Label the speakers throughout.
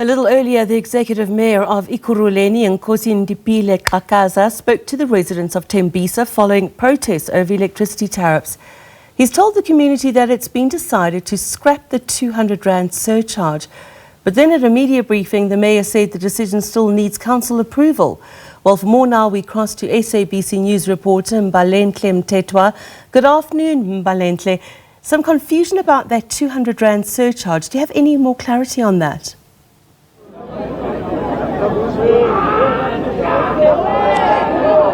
Speaker 1: A little earlier, the executive mayor of Ekurhuleni Nkosi-ndiphile Xhakaza spoke to the residents of Thembisa following protests over electricity tariffs. He's told the community that it's been decided to scrap the 200 rand surcharge. But then at a media briefing, the mayor said the decision still needs council approval. Well, for more now, we cross to SABC News reporter Mbalenhle Mthethwa. Good afternoon, Mbalenhle. Some confusion about that 200 rand surcharge. Do you have any more clarity on that?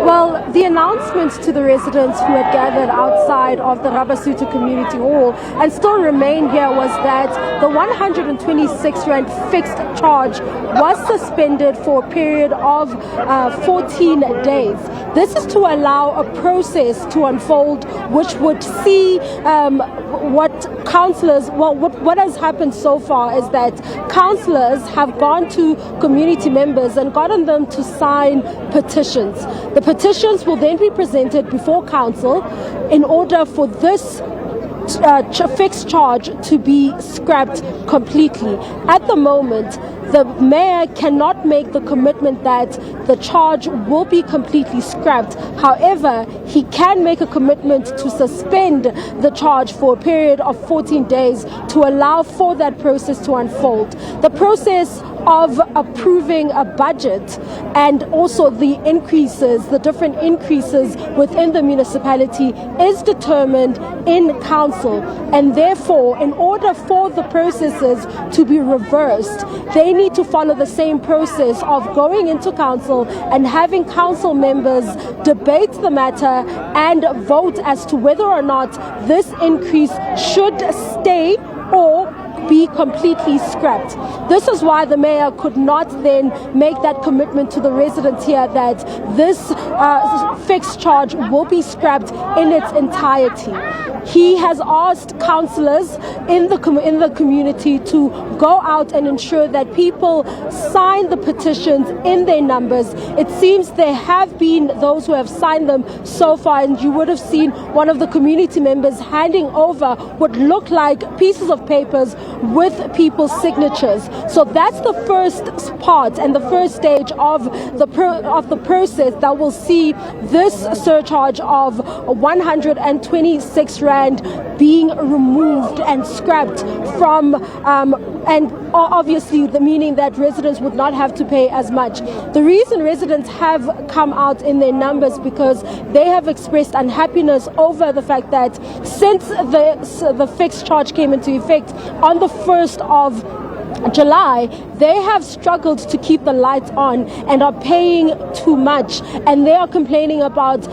Speaker 2: Well, the announcement to the residents who had gathered outside of the Rabasuto Community Hall and still remain here was that the 126 rand fixed charge was suspended for a period of 14 days. This is to allow a process to unfold which would see what councillors, what has happened so far is that councillors have gone to community members and gotten them to sign petitions. The petitions will then be presented before council in order for this fixed charge to be scrapped completely. At the moment, the mayor cannot make the commitment that the charge will be completely scrapped. However, he can make a commitment to suspend the charge for a period of 14 days to allow for that process to unfold. The process of approving a budget and also the increases, the different increases within the municipality is determined in council, and therefore in order for the processes to be reversed, they need to follow the same process of going into council and having council members debate the matter and vote as to whether or not this increase should stay or be completely scrapped. This is why the mayor could not then make that commitment to the residents here that this fixed charge will be scrapped in its entirety. He has asked councillors in the community to go out and ensure that people sign the petitions in their numbers. It seems there have been those who have signed them so far, and you would have seen one of the community members handing over what looked like pieces of papers with people's signatures. So that's the first part and the first stage of the process that will see this surcharge of 126 rand being removed and scrapped from and obviously the meaning that residents would not have to pay as much. The reason residents have come out in their numbers because they have expressed unhappiness over the fact that since the fixed charge came into effect on the 1st of July, they have struggled to keep the lights on and are paying too much, and they are complaining about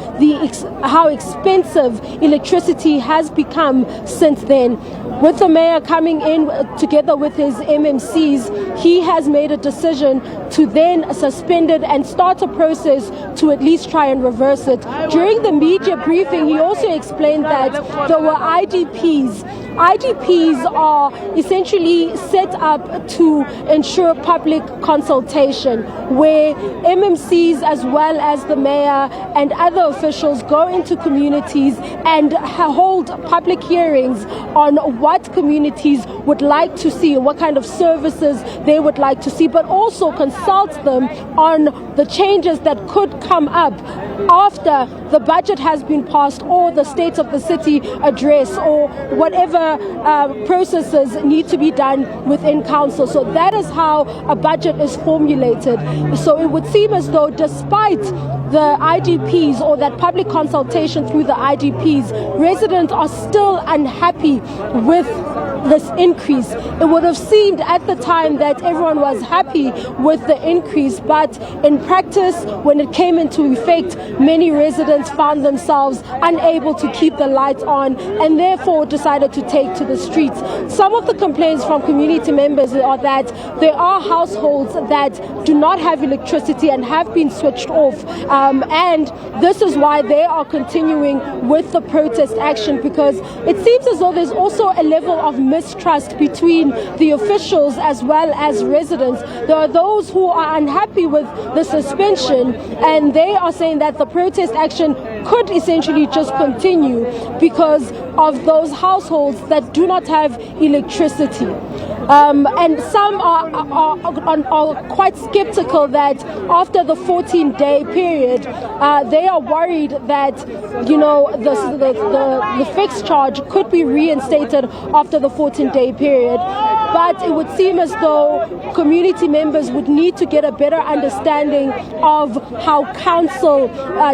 Speaker 2: how expensive electricity has become since then. With the mayor coming in together with his MMCs, he has made a decision to then suspend it and start a process to at least try and reverse it. During the media briefing, he also explained that there were IDPs. IDPs are essentially set up to ensure public consultation, where MMCs as well as the mayor and other officials go into communities and hold public hearings on what communities would like to see, what kind of services they would like to see, but also consult them on the changes that could come up after the budget has been passed or the State of the City address or whatever processes need to be done within council. So that is how a budget is formulated. So it would seem as though despite the IDPs or that public consultation through the IDPs, residents are still unhappy with this increase. It would have seemed at the time that everyone was happy with the increase, but in practice, when it came into effect, many residents found themselves unable to keep the lights on and therefore decided to take to the streets. Some of the complaints from community members are that there are households that do not have electricity and have been switched off, and this is why they are continuing with the protest action, because it seems as though there's also a level of mistrust between the officials as well as residents. There are those who are unhappy with the suspension, and they are saying that the protest action could essentially just continue because of those households that do not have electricity. And some are quite skeptical that after the 14-day period, they are worried that, you know, the fixed charge could be reinstated after the 14-day period. But it would seem as though community members would need to get a better understanding of how council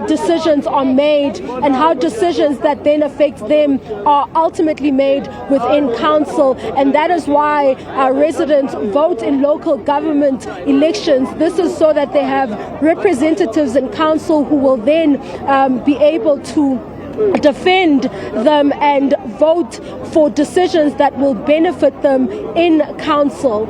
Speaker 2: decisions are made and how decisions that then affect them are ultimately made within council. And that is why residents vote in local government elections. This is so that they have representatives in council who will then be able to defend them and vote for decisions that will benefit them in council.